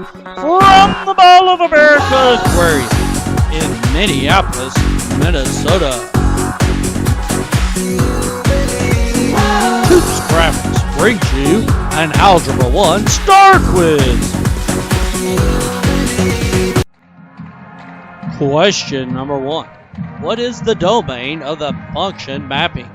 from the Mall of America Aquarium in Minneapolis, Minnesota. Hoops Graphics brings you an Algebra I STAAR Quiz. Question number 1. What is the domain of the function mapping?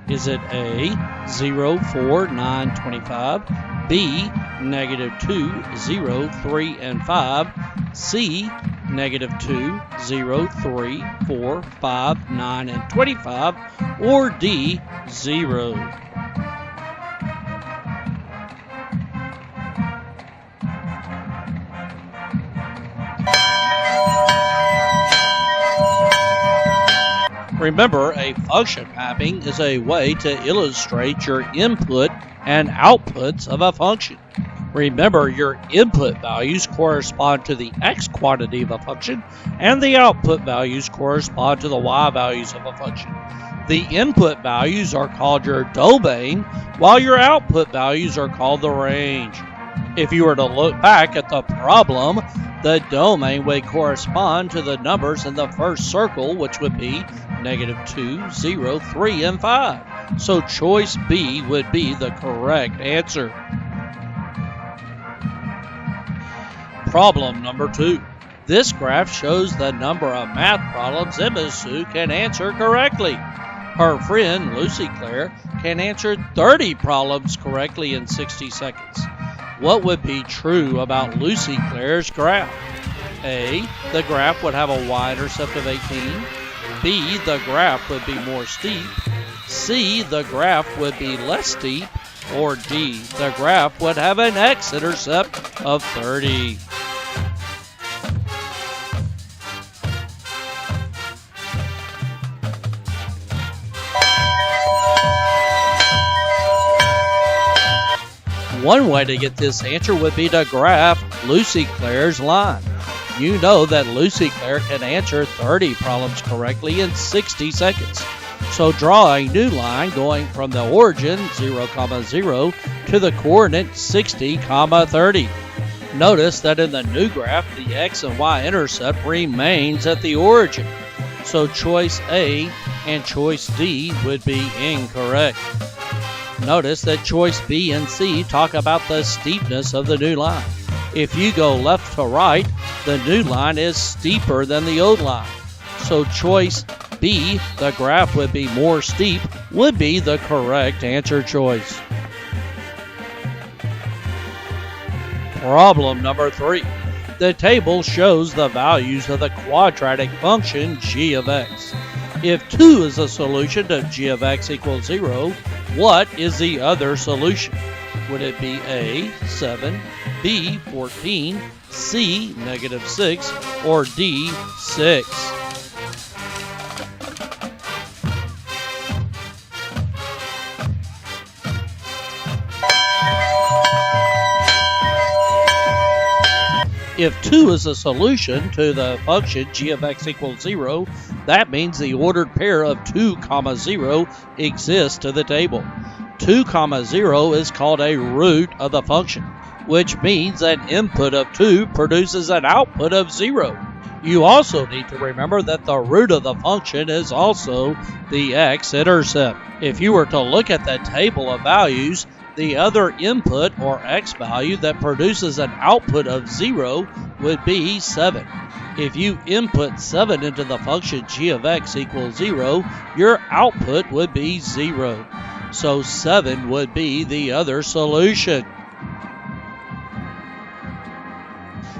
Is it A, 0, 4, 9, 25, B, -2, 0, 3, and 5, C, -2, 0, 3, 4, 5, 9, and 25, or D, 0? Remember, a function mapping is a way to illustrate your input and outputs of a function. Remember, your input values correspond to the x quantity of a function, and the output values correspond to the y values of a function. The input values are called your domain, while your output values are called the range. If you were to look back at the problem, the domain would correspond to the numbers in the first circle, which would be -2, 0, 3, and 5. So choice B would be the correct answer. Problem number 2. This graph shows the number of math problems Emma Sue can answer correctly. Her friend Lucy Claire can answer 30 problems correctly in 60 seconds. What would be true about Lucy Claire's graph? A, the graph would have a y-intercept of 18. B, the graph would be more steep. C, the graph would be less steep. Or D, the graph would have an x-intercept of 30. One way to get this answer would be to graph Lucy Claire's line. You know that Lucy Claire can answer 30 problems correctly in 60 seconds. So draw a new line going from the origin 0, 0 to the coordinate 60, 30. Notice that in the new graph, the x and y intercept remains at the origin. So choice A and choice D would be incorrect. Notice that choice B and C talk about the steepness of the new line. If you go left to right, the new line is steeper than the old line. So choice B, the graph would be more steep, would be the correct answer choice. Problem number 3. The table shows the values of the quadratic function g of x. If 2 is a solution to g of x equals 0, what is the other solution? Would it be A, 7, B, 14, C, -6, or D, 6? If 2 is a solution to the function g of x equals 0, that means the ordered pair of 2, 0 exists to the table. 2, 0 is called a root of the function, which means an input of 2 produces an output of 0. You also need to remember that the root of the function is also the x-intercept. If you were to look at the table of values, the other input or x value that produces an output of 0 would be 7. If you input 7 into the function g of x equals 0, your output would be 0. So 7 would be the other solution.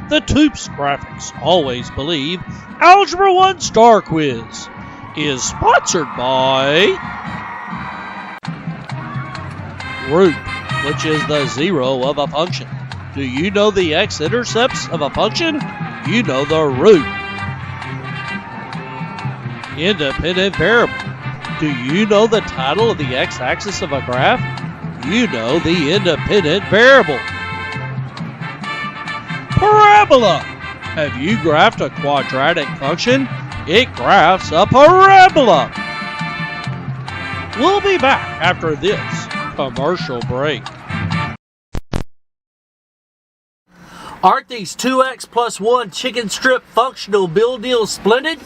The Hoops Graphics Always Believe Algebra I STAAR Quiz is sponsored by root, which is the 0 of a function. Do you know the x-intercepts of a function? You know the root. Independent variable. Do you know the title of the x-axis of a graph? You know the independent variable. Parabola. Have you graphed a quadratic function? It graphs a parabola. We'll be back after this commercial break. Aren't these 2x plus 1 chicken strip functional meal deals splendid?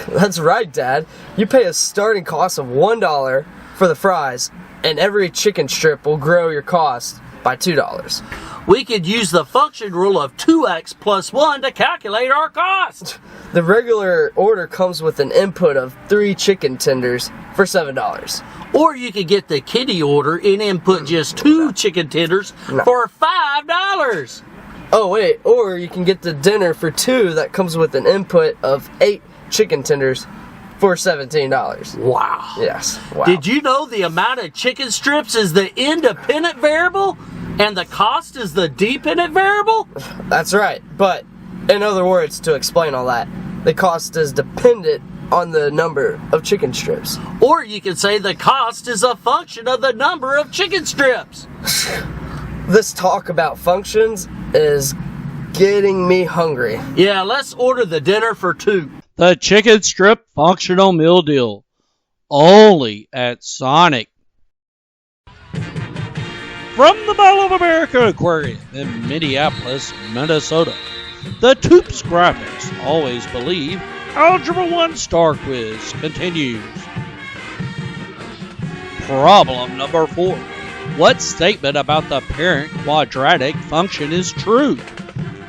That's right, Dad. You pay a starting cost of $1 for the fries, and every chicken strip will grow your cost by $2. We could use the function rule of 2x plus 1 to calculate our cost. The regular order comes with an input of 3 chicken tenders for $7. Or you could get the kiddie order and input just 2 chicken tenders for $5. Oh wait, or you can get the dinner for 2 that comes with an input of 8 chicken tenders for $17. Wow. Yes. Wow. Did you know the amount of chicken strips is the independent variable and the cost is the dependent variable? That's right. But in other words, to explain all that, the cost is dependent on the number of chicken strips. Or you can say the cost is a function of the number of chicken strips. This talk about functions is getting me hungry. Yeah, let's order the dinner for 2. The chicken strip functional meal deal. Only at Sonic. From the Mall of America Aquarium in Minneapolis, Minnesota, the Toops Graphics Always Believe Algebra I STAAR Quiz continues. Problem number 4. What statement about the parent quadratic function is true?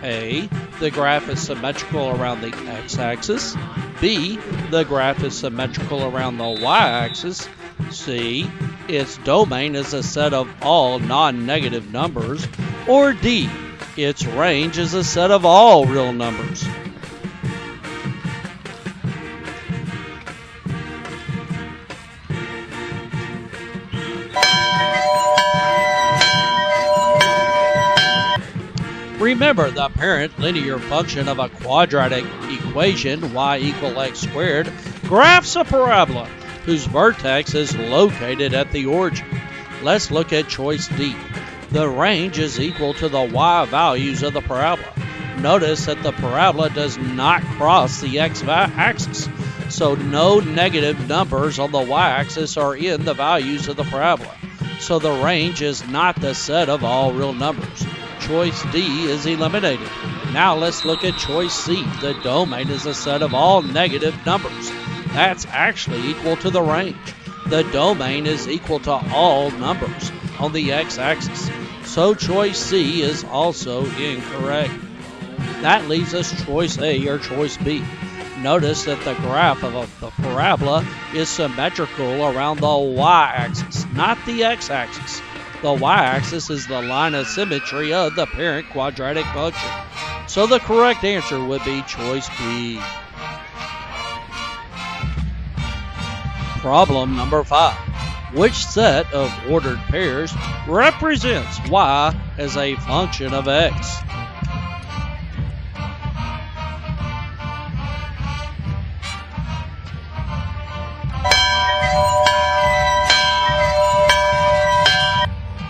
A. The graph is symmetrical around the x-axis. B. The graph is symmetrical around the y-axis. C. Its domain is a set of all non-negative numbers. Or D. Its range is a set of all real numbers. Remember, the parent linear function of a quadratic equation, y equal x squared, graphs a parabola whose vertex is located at the origin. Let's look at choice D. The range is equal to the y values of the parabola. Notice that the parabola does not cross the x-axis, so no negative numbers on the y-axis are in the values of the parabola. So the range is not the set of all real numbers. Choice D is eliminated. Now let's look at choice C. The domain is a set of all negative numbers. That's actually equal to the range. The domain is equal to all numbers on the x-axis. So choice C is also incorrect. That leaves us choice A or choice B. Notice that the graph of the parabola is symmetrical around the y-axis, not the x-axis. The y-axis is the line of symmetry of the parent quadratic function. So the correct answer would be choice B. Problem number 5. Which set of ordered pairs represents y as a function of x?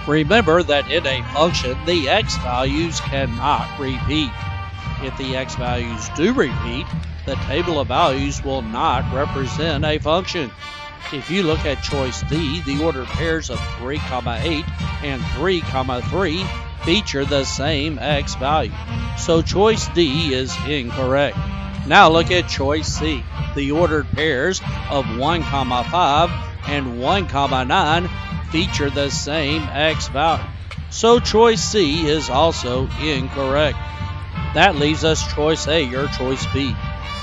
Remember that in a function, the x values cannot repeat. If the x values do repeat, the table of values will not represent a function. If you look at choice D, the ordered pairs of 3, 8 and 3, 3 feature the same x value. So choice D is incorrect. Now look at choice C. The ordered pairs of 1, 5 and 1, 9 feature the same x value. So choice C is also incorrect. That leaves us choice A or choice B.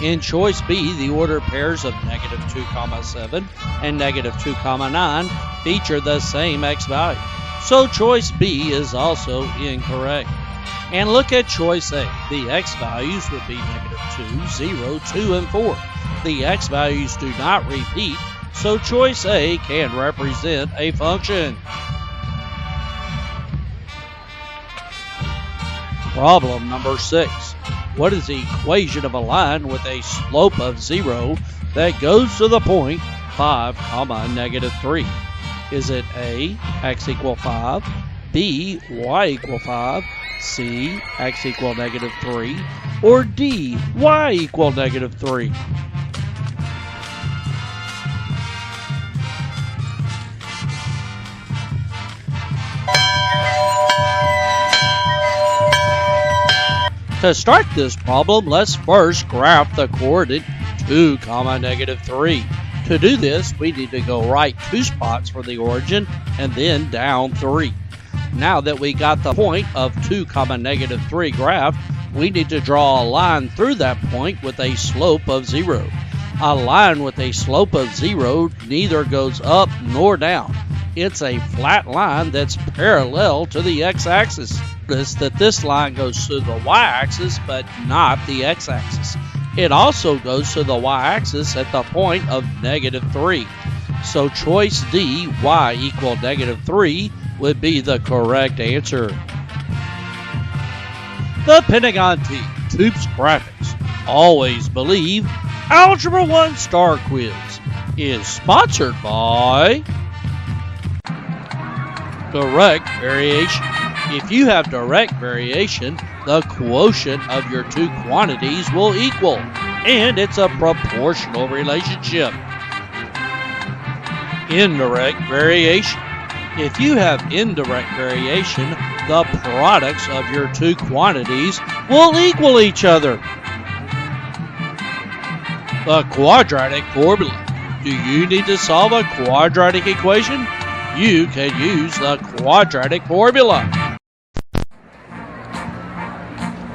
In choice B, the ordered pairs of -2, 7 and -2, 9 feature the same x value. So choice B is also incorrect. And look at choice A. The x values would be -2, 0, 2, and 4. The x values do not repeat, so choice A can represent a function. Problem number 6. What is the equation of a line with a slope of 0 that goes to the point 5, -3? Is it A, x equal 5, B, y equal 5, C, x equal -3, or D, y equal -3? To start this problem, let's first graph the coordinate 2, -3. To do this, we need to go right 2 spots for the origin and then down 3. Now that we got the point of 2, -3 graphed, we need to draw a line through that point with a slope of 0. A line with a slope of 0 neither goes up nor down. It's a flat line that's parallel to the x-axis. Notice that this line goes to the y-axis but not the x-axis. It also goes to the y-axis at the point of -3. So choice D, y equal -3, would be the correct answer. The Pentagon T, TOOPS Graphics, Always Believe, Algebra I STAAR Quiz is sponsored by Direct Variation. If you have direct variation, the quotient of your two quantities will equal, and it's a proportional relationship. Indirect variation. If you have indirect variation, the products of your two quantities will equal each other. The quadratic formula. Do you need to solve a quadratic equation? You can use the quadratic formula.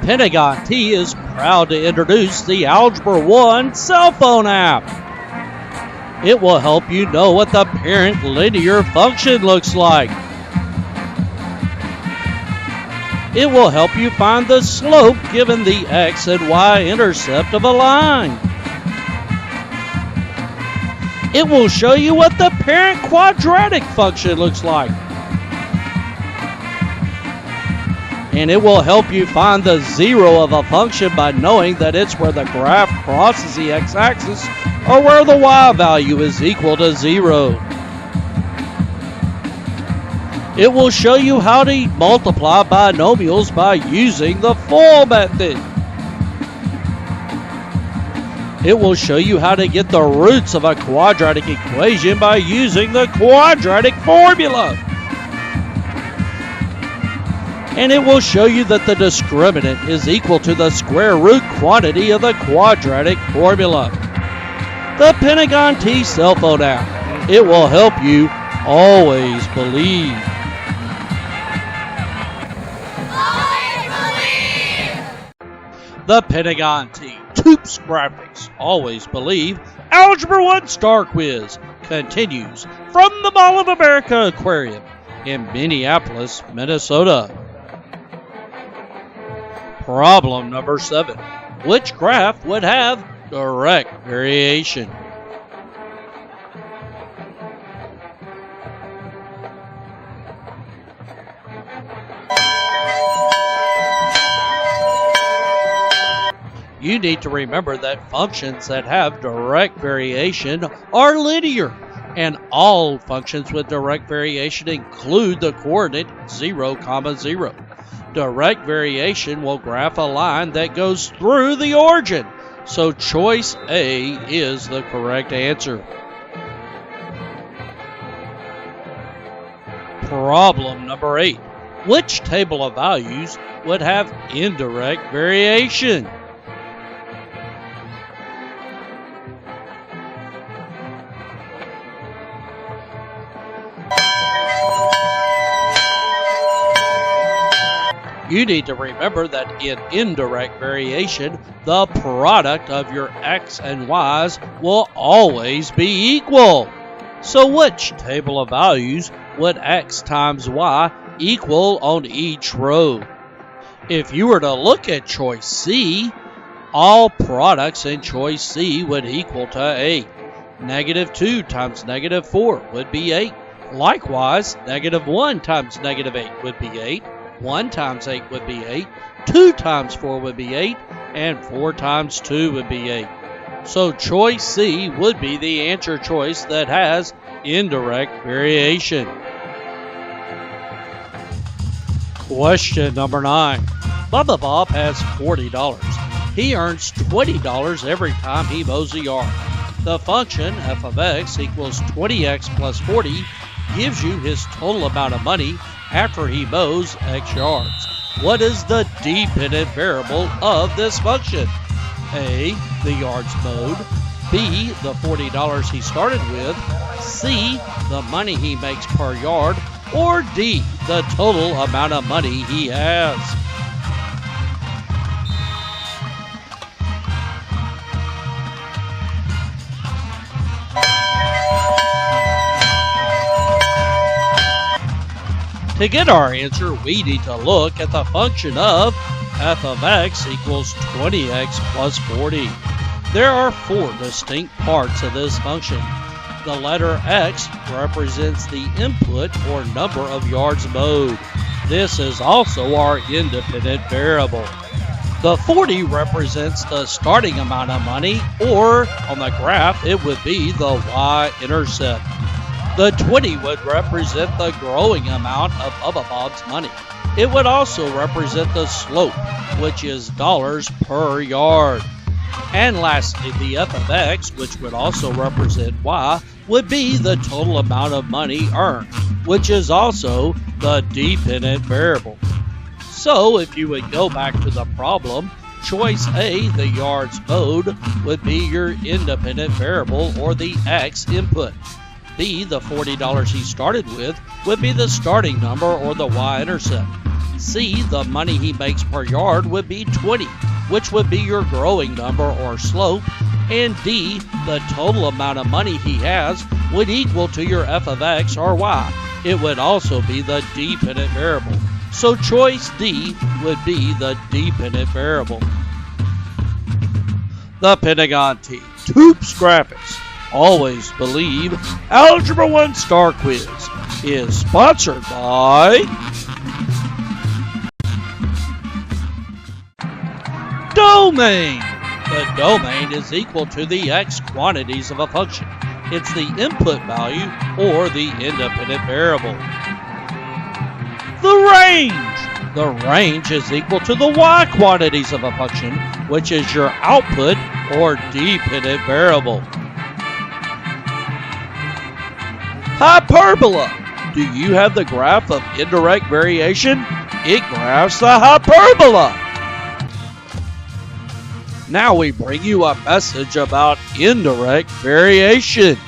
Pentagon T is proud to introduce the Algebra I cell phone app. It will help you know what the parent linear function looks like. It will help you find the slope given the x and y intercept of a line. It will show you what the parent quadratic function looks like. And it will help you find the zero of a function by knowing that it's where the graph crosses the x-axis or where the y value is equal to 0. It will show you how to multiply binomials by using the full method. It will show you how to get the roots of a quadratic equation by using the quadratic formula. And it will show you that the discriminant is equal to the square root quantity of the quadratic formula. The Pentagon T cell phone app. It will help you always believe. The Pentagon T, TOOPS Graphics, Always Believe, Algebra I STAAR Quiz continues from the Mall of America Aquarium in Minneapolis, Minnesota. Problem number 7. Which graph would have direct variation? You need to remember that functions that have direct variation are linear, and all functions with direct variation include the coordinate 0, 0. Direct variation will graph a line that goes through the origin, so choice A is the correct answer. Problem number 8. Which table of values would have indirect variation? You need to remember that in indirect variation, the product of your x and y's will always be equal. So which table of values would x times y equal on each row? If you were to look at choice C, all products in choice C would equal to 8. -2 times -4 would be 8. Likewise, -1 times -8 would be 8. 1 times 8 would be 8, 2 times 4 would be 8, and 4 times 2 would be 8. So choice C would be the answer choice that has indirect variation. Question number 9. Bubba Bob has $40. He earns $20 every time he mows a yard. The function f of x equals 20x plus 40 gives you his total amount of money after he mows x yards. what is the dependent variable of this function? A, the yards mowed, B, the $40 he started with, C, the money he makes per yard, or D, the total amount of money he has. To get our answer, we need to look at the function of f of x equals 20x plus 40. There are 4 distinct parts of this function. The letter x represents the input or number of yards mowed. This is also our independent variable. The 40 represents the starting amount of money, or on the graph it would be the y-intercept. The 20 would represent the growing amount of Bubba Bob's money. It would also represent the slope, which is dollars per yard. And lastly, the f of x, which would also represent y, would be the total amount of money earned, which is also the dependent variable. So if you would go back to the problem, choice A, the yards mowed, would be your independent variable or the x input. B, the $40 he started with, would be the starting number or the y-intercept. C, the money he makes per yard, would be 20, which would be your growing number or slope. And D, the total amount of money he has, would equal to your f of x or y. It would also be the dependent variable. So choice D would be the dependent variable. The Pentagon T. Toops Graphics. Always believe Algebra I Staar Quiz is sponsored by Domain. The domain is equal to the x quantities of a function. It's the input value or the independent variable. The range. The range is equal to the y quantities of a function, which is your output or dependent variable. Hyperbola. Do you have the graph of indirect variation? It graphs the hyperbola. Now we bring you a message about indirect variation.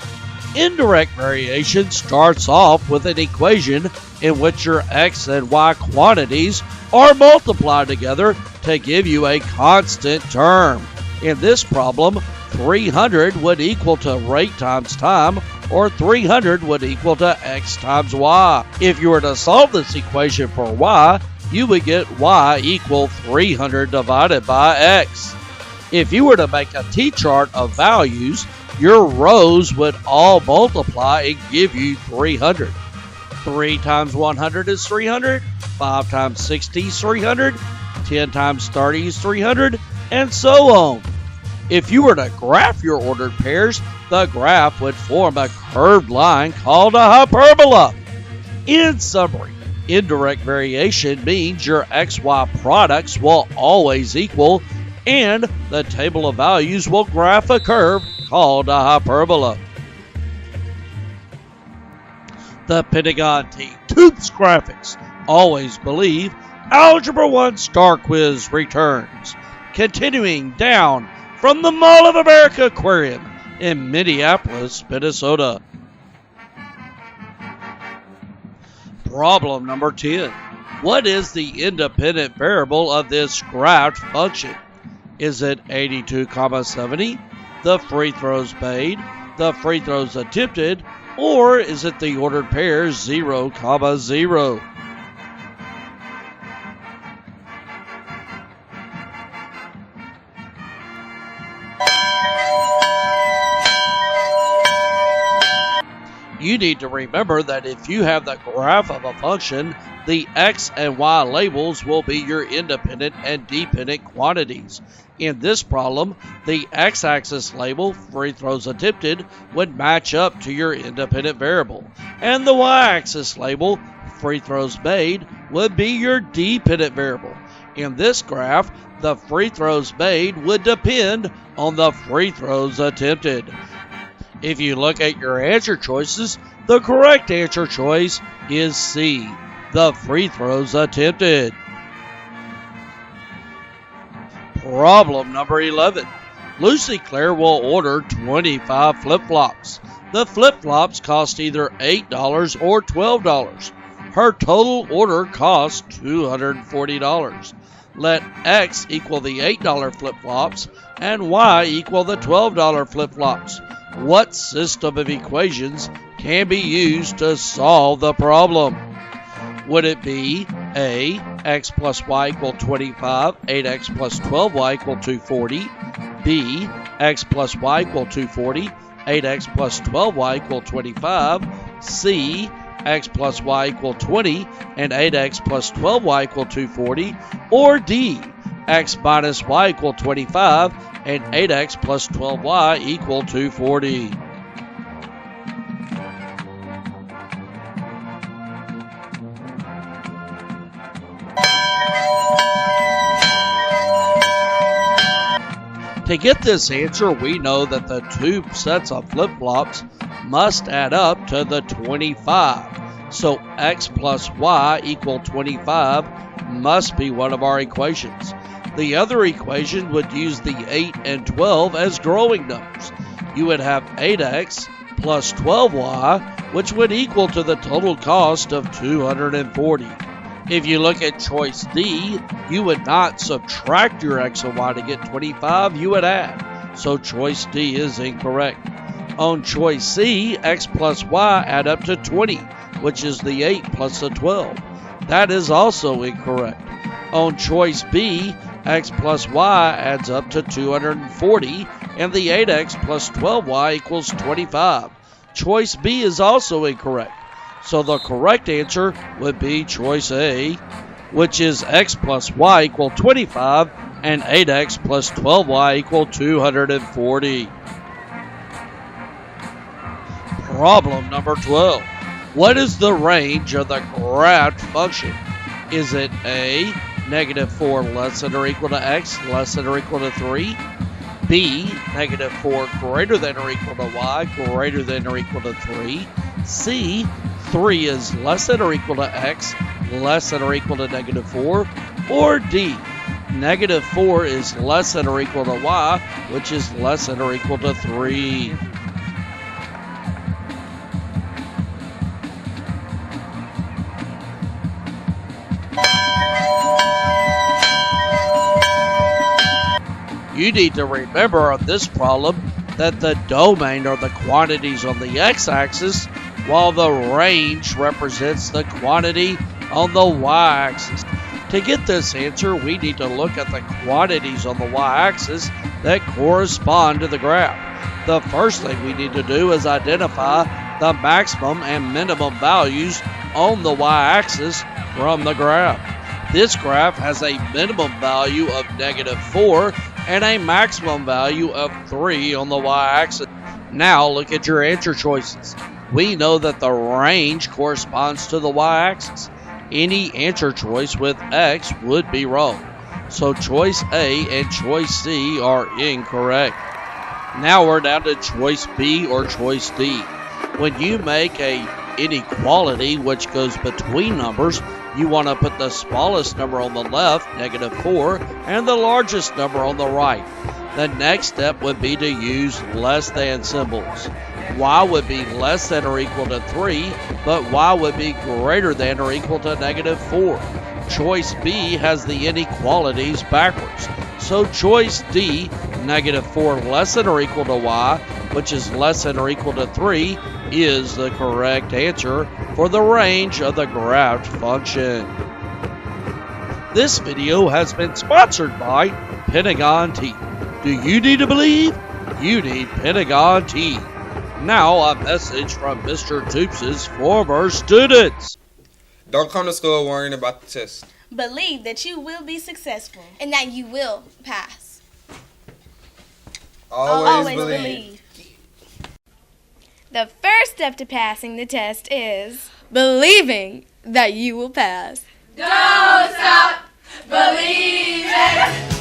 Indirect variation starts off with an equation in which your x and y quantities are multiplied together to give you a constant term. In this problem, 300 would equal to rate times time, or 300 would equal to x times y. If you were to solve this equation for y, you would get y equal 300 divided by x. If you were to make a t-chart of values, your rows would all multiply and give you 300. 3 times 100 is 300, 5 times 60 is 300, 10 times 30 is 300, and so on. If you were to graph your ordered pairs, the graph would form a curved line called a hyperbola. In summary, indirect variation means your XY products will always equal, and the table of values will graph a curve called a hyperbola. The Pentagon T. Toops Graphics. Always believe Algebra I Staar Quiz returns. Continuing down from the Mall of America Aquarium in Minneapolis, Minnesota. Problem number 10. What is the independent variable of this graphed function? Is it 82,70, the free throws made, the free throws attempted, or is it the ordered pairs 0, 0? You need to remember that if you have the graph of a function, the x and y labels will be your independent and dependent quantities. In this problem, the x-axis label, free throws attempted, would match up to your independent variable, and the y-axis label, free throws made, would be your dependent variable. In this graph, the free throws made would depend on the free throws attempted. If you look at your answer choices, the correct answer choice is C, the free throws attempted. Problem number 11. Lucy Claire will order 25 flip-flops. The flip-flops cost either $8 or $12. Her total order costs $240. Let X equal the $8 flip-flops and Y equal the $12 flip-flops. What system of equations can be used to solve the problem? Would it be A, X plus Y equal 25, 8X plus 12Y equal 240, B, X plus Y equal 240, 8X plus 12Y equal 25, C, X plus Y equal 20, and 8X plus 12Y equal 240, or D, X minus Y equal 25, and 8X plus 12Y equal 240. To get this answer, we know that the two sets of flip-flops must add up to the 25. So X plus Y equal 25 must be one of our equations. The other equation would use the 8 and 12 as growing numbers. You would have 8X plus 12Y, which would equal to the total cost of 240. If you look at choice D, you would not subtract your X and Y to get 25, you would add. So choice D is incorrect. On choice C, X plus Y add up to 20, which is the 8 plus the 12. That is also incorrect. On choice B, X plus Y adds up to 240, and the 8X plus 12Y equals 25. Choice B is also incorrect. So the correct answer would be choice A, which is X plus Y equal 25 and 8X plus 12Y equal 240. Problem number 12. What is the range of the graphed function? Is it A, -4 less than or equal to X less than or equal to 3? B, -4 greater than or equal to Y greater than or equal to 3? C, 3 is less than or equal to X less than or equal to -4? Or D, -4 is less than or equal to Y, which is less than or equal to 3? You need to remember on this problem that the domain are the quantities on the x-axis, while the range represents the quantity on the y-axis. To get this answer, we need to look at the quantities on the y-axis that correspond to the graph. The first thing we need to do is identify the maximum and minimum values on the y-axis from the graph. This graph has a minimum value of -4 and a maximum value of 3 on the y-axis. Now look at your answer choices. We know that the range corresponds to the y-axis. Any answer choice with X would be wrong. So choice A and choice C are incorrect. Now we're down to choice B or choice D. When you make an inequality which goes between numbers, you want to put the smallest number on the left, -4, and the largest number on the right. The next step would be to use less than symbols. Y would be less than or equal to 3, but Y would be greater than or equal to -4. Choice B has the inequalities backwards. So choice D, -4 less than or equal to Y, which is less than or equal to 3, is the correct answer for the range of the graphed function. This video has been sponsored by Pentagon Teeth. Do you need to believe? You need Pentagon Teeth. Now a message from Mr. Toops' former students. Don't come to school worrying about the test. Believe that you will be successful. And that you will pass. Always believe. The first step to passing the test is believing that you will pass. Don't stop believing.